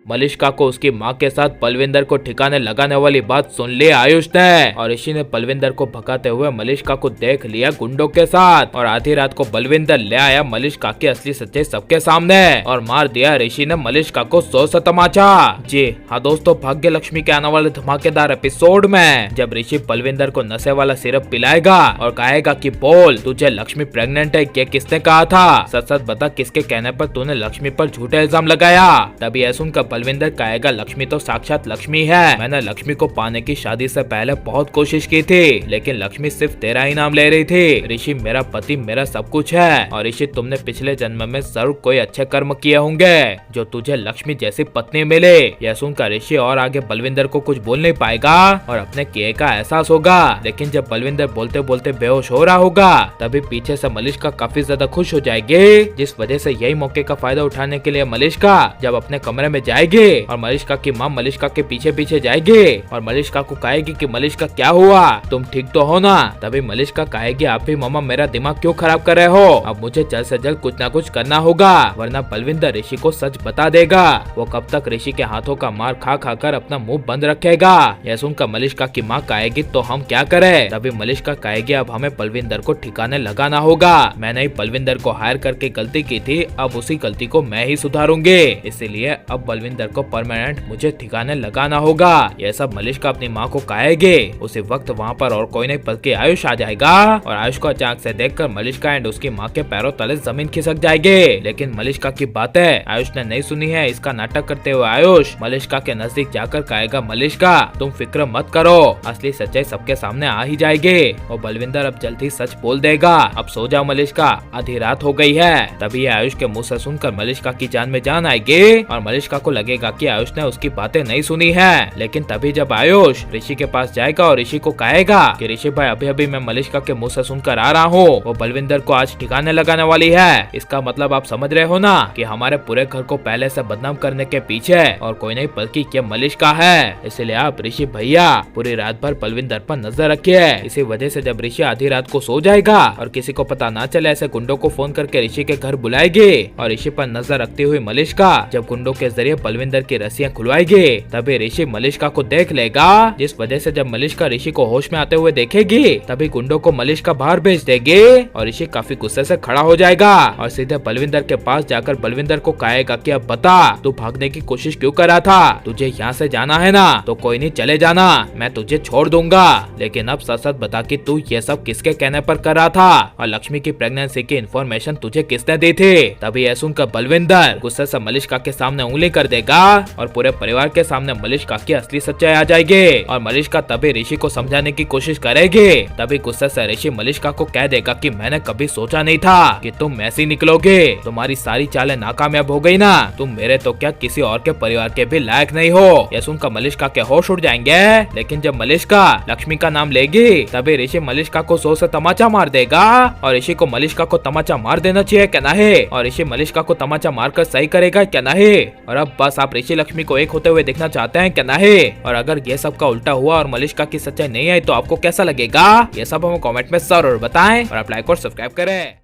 मलिष्का को उसकी माँ के साथ बलविंदर को ठिकाने लगाने वाली बात सुन ली आयुष ने और ऋषि ने बलविंदर को भगाते हुए मलिष्का को देख लिया गुंडों के साथ और आधी रात को बलविंदर ले आया मलिष्का की असली सच्चाई सबके सामने और मार दिया ऋषि ने मलिष्का को 100 से तमाचा। जी हाँ दोस्तों, भाग्य लक्ष्मी के आने वाले धमाकेदार एपिसोड में जब ऋषि बलविंदर को नशे वाला सिरप पिलाएगा और कहेगा कि बोल तुझे लक्ष्मी प्रेग्नेंट है, ये किसने कहा था, सच सच बता किसके कहने पर तूने लक्ष्मी पर झूठे इल्जाम लगाया। तभी यह सुनकर बलविंदर कहेगा लक्ष्मी तो साक्षात लक्ष्मी है, मैंने लक्ष्मी को पाने की शादी से पहले बहुत कोशिश की थी लेकिन लक्ष्मी सिर्फ तेरा ही नाम ले रही थी। ऋषि मेरा पति मेरा सब कुछ है और ऋषि तुमने पिछले जन्म में जरूर कोई अच्छे कर्म किए होंगे जो तुझे लक्ष्मी जैसी पत्नी मिले। यह सुनकर ऋषि और आगे बलविंदर को कुछ बोल नहीं पाएगा और अपने किए का एहसास होगा। लेकिन जब बलविंदर बोलते बोलते बेहोश हो रहा होगा तभी पीछे से मलिष्का काफी ज्यादा खुश हो जाएगी, जिस वजह से यही मौके का फायदा उठाने के लिए मलिष्का जब अपने कमरे में जाएगी और मलिष्का की माँ मलिष्का के पीछे पीछे जाएगी और मलिष्का को कहेगी कि मलिष्का क्या हुआ, तुम ठीक तो हो ना। तभी मलिष्का कहेगी आप भी मामा मेरा दिमाग क्यों खराब कर रहे हो, अब मुझे जल्द से जल्द कुछ ना कुछ करना होगा वरना बलविंदर ऋषि को सच बता देगा। वो कब तक ऋषि के हाथों का मार खा खा कर अपना मुंह बंद रखेगा। यह सुनकर मलिष्का की माँ कहेगी तो हम क्या करें। तभी मलिष्का कहेगी अब हमें बलविंदर को ठिकाने लगाना होगा, मैंने ही बलविंदर को हायर करके गलती की थी, अब उसी गलती को मैं ही सुधारूंगी, इसीलिए अब बलविंदर को परमानेंट मुझे ठिकाने लगाना होगा। यह सब मलिष्का अपनी माँ को कहेगी। उसी वक्त वहाँ पर और कोई नहीं बल्कि आयुष आ जाएगा और आयुष को अचानक से देखकर मलिष्का एंड उसकी माँ के पैरों तले जमीन खिसक जाएगी। लेकिन मलिष्का की बातें आयुष ने नहीं सुनी है। इसका नाटक करते हुए आयुष मलिष्का के नजदीक जाकर कहेगा मलिष्का तुम फिक्र मत करो, असली सच्चाई सबके सामने आ ही जाएगी और बलविंदर अब जल्दी सच बोल देगा, अब सो जाओ मलिष्का, आधी रात हो गई है। तभी आयुष के मुंह से सुनकर मलिष्का की जान में जान आएगी और मलिष्का को लगेगा कि आयुष ने उसकी बातें नहीं सुनी है। लेकिन तभी जब आयुष ऋषि के पास जाएगा और ऋषि को कहेगा कि ऋषि भाई अभी अभी मैं मलिष्का के मुंह से सुनकर आ रहा हूँ, वो बलविंदर को आज ठिकाने लगाने वाली है। इसका मतलब आप समझ रहे हो ना कि हमारे पूरे घर को पहले से बदनाम करने के पीछे और कोई नहीं बल्कि ये मलिष्का है। इसलिए आप ऋषि भैया पूरी रात भर बलविंदर पर नजर रखिए। इसी वजह से जब ऋषि आधी रात को सो जाएगा और किसी को पता ना चले ऐसे गुंडों को फोन करके ऋषि के घर बुलाएगी और ऋषि पर नजर रखती हुई मलिष्का जब गुंडों के जरिए बलविंदर की रस्सियां खुलवाएगी तभी ऋषि मलिष्का को देख लेगा, जिस वजह से जब मलिष्का ऋषि को होश में आते हुए देखेगी तभी गुंडों को मलिष्का बाहर भेज देगी और ऋषि काफी गुस्से से खड़ा हो जाएगा और सीधे बलविंदर के पास जाकर बलविंदर को कहेगा कि अब बता तू भागने की कोशिश क्यों कर रहा था, तुझे यहाँ से जाना है ना तो कोई नहीं चले जाना, मैं तुझे छोड़ दूंगा, लेकिन अब सच सच बता कि तू ये सब किसके कहने पर कर रहा था और लक्ष्मी की प्रेगनेंसी की इन्फॉर्मेशन तुझे किसने दी थी। तभी यह सुनकर बलविंदर गुस्से से मलिष्का के सामने उंगली कर देगा और पूरे परिवार के सामने मलिष्का की असली सच्चाई आ जाएगी और मलिष्का तभी ऋषि को समझाने की कोशिश करेगी। तभी गुस्से से ऋषि मलिष्का को कह देगा कि मैंने कभी सोचा नहीं था कि तुम ऐसी निकलोगे, तुम्हारी सारी चालें नाकामयाब हो गई ना, तुम मेरे तो क्या किसी और के परिवार के भी लायक नहीं हो। यह सुनकर मलिष्का के होश उड़ जाएंगे। लेकिन जब मलिष्का लक्ष्मी का नाम लेगी तभी ऋषि मलिष्का को 100 से तमाचा मार देगा और ऋषि को मलिष्का को तमाचा मार देना चाहिए क्या नहीं, और ऋषि मलिष्का को तमाचा मारकर सही करेगा क्या नहीं। और अब बस आप ऋषि लक्ष्मी को एक होते हुए देखना चाहते हैं क्या नहीं, और अगर ये सब का उल्टा हुआ और मलिष्का की सच्चाई नहीं आई तो आपको कैसा लगेगा, ये सब हमें कमेंट में जरूर बताएं और आप लाइक और सब्सक्राइब करें।